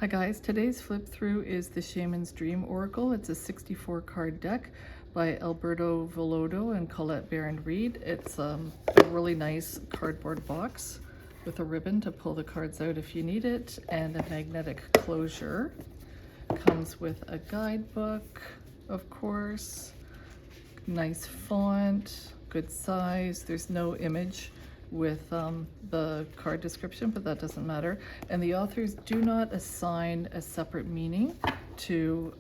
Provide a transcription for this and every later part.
Hi guys, today's flip through is the Shaman's Dream Oracle. It's a 64 card deck by Alberto Villoldo and Colette Baron-Reid. It's a really nice cardboard box with a ribbon to pull the cards out if you need it, and a magnetic closure. Comes with a guidebook, of course, nice font, good size. There's no image with the card description, but that doesn't matter. And the authors do not assign a separate meaning to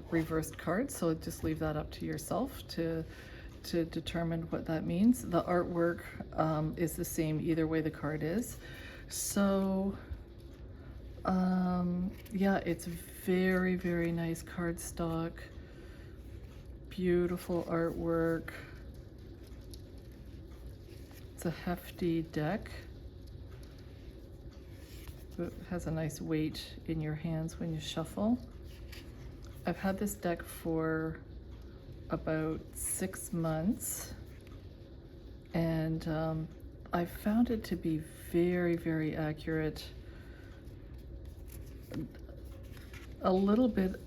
reversed cards, so just leave that up to yourself to determine what that means. The artwork is the same either way the card is. So yeah, it's very, very nice cardstock, beautiful artwork. It's a hefty deck. It has a nice weight in your hands when you shuffle. I've had this deck for about 6 months, and I found it to be very, very accurate. A little bit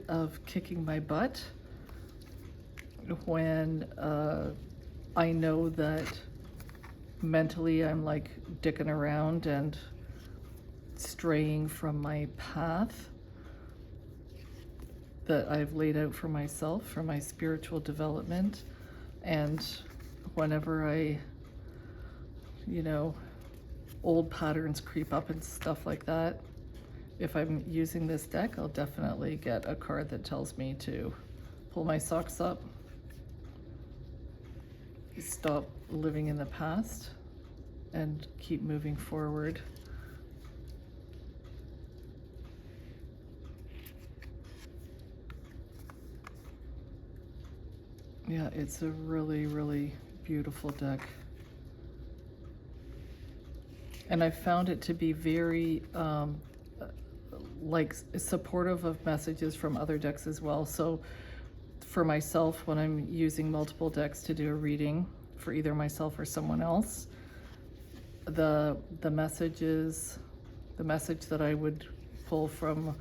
of kicking my butt when I know that mentally I'm like dicking around and straying from my path that I've laid out for myself, for my spiritual development. And whenever old patterns creep up and stuff like that, if I'm using this deck, I'll definitely get a card that tells me to pull my socks up, stop living in the past, and keep moving forward. Yeah, it's a really, really beautiful deck. And I found it to be very supportive of messages from other decks as well. So for myself, when I'm using multiple decks to do a reading for either myself or someone else, the message that I would pull from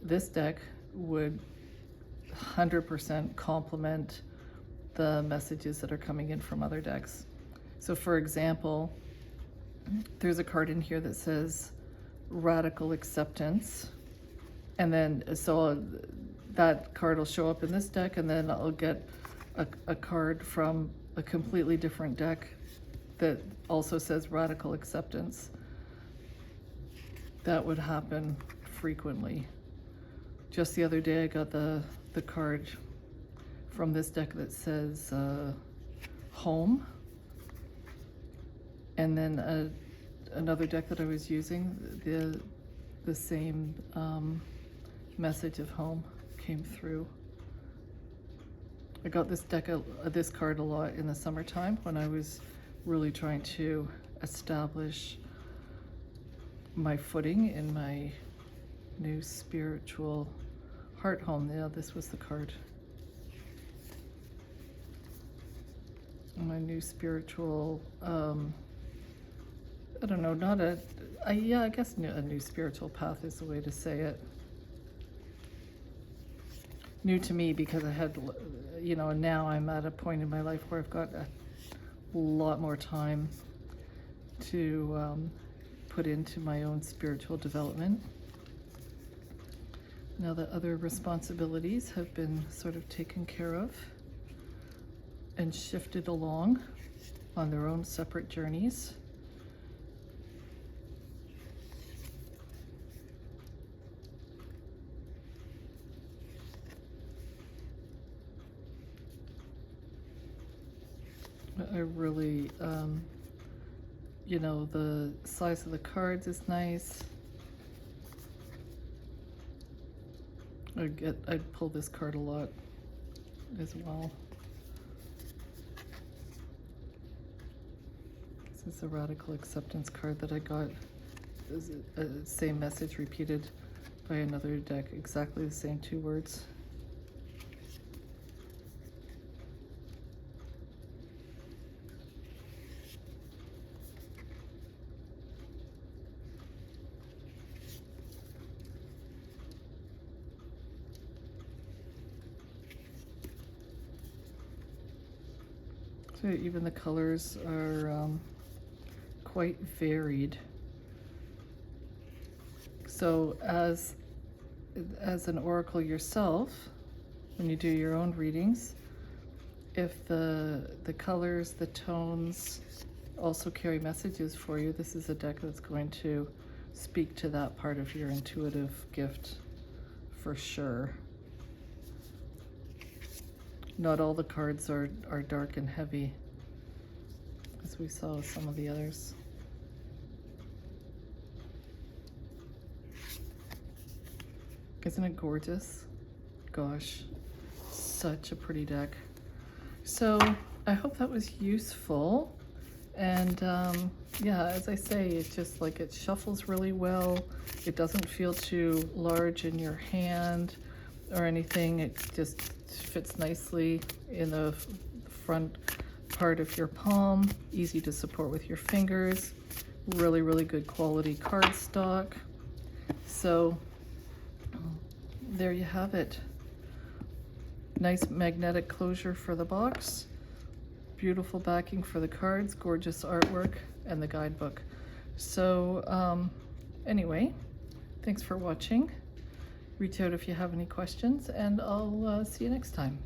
this deck would 100% complement the messages that are coming in from other decks. So for example, there's a card in here that says radical acceptance, and then so that card will show up in this deck, and then I'll get a card from a completely different deck that also says radical acceptance. That would happen frequently. Just the other day I got the card from this deck that says home, and then another deck that I was using, the same message of home came through. I got this card a lot in the summertime when I was really trying to establish my footing in my new spiritual heart home. Yeah, this was the card. My new spiritual, I don't know, I guess a new spiritual path is the way to say it. New to me because I had, and now I'm at a point in my life where I've got a lot more time to put into my own spiritual development. Now that other responsibilities have been sort of taken care of and shifted along on their own separate journeys. I really, the size of the cards is nice. I'd pull this card a lot as well. This is a radical acceptance card that I got. Same message repeated by another deck, exactly the same 2 words. So even the colors are quite varied. So as an oracle yourself, when you do your own readings, if the colors, the tones also carry messages for you, this is a deck that's going to speak to that part of your intuitive gift for sure. Not all the cards are dark and heavy, as we saw with some of the others. Isn't it gorgeous? Gosh, such a pretty deck. So I hope that was useful. And yeah, as I say, it's just like it shuffles really well. It doesn't feel too large in your hand or anything. It just fits nicely in the front part of your palm. Easy to support with your fingers. Really, really good quality cardstock. So there you have it. Nice magnetic closure for the box. Beautiful backing for the cards, gorgeous artwork, and the guidebook. So anyway, thanks for watching. Reach out if you have any questions, and I'll see you next time.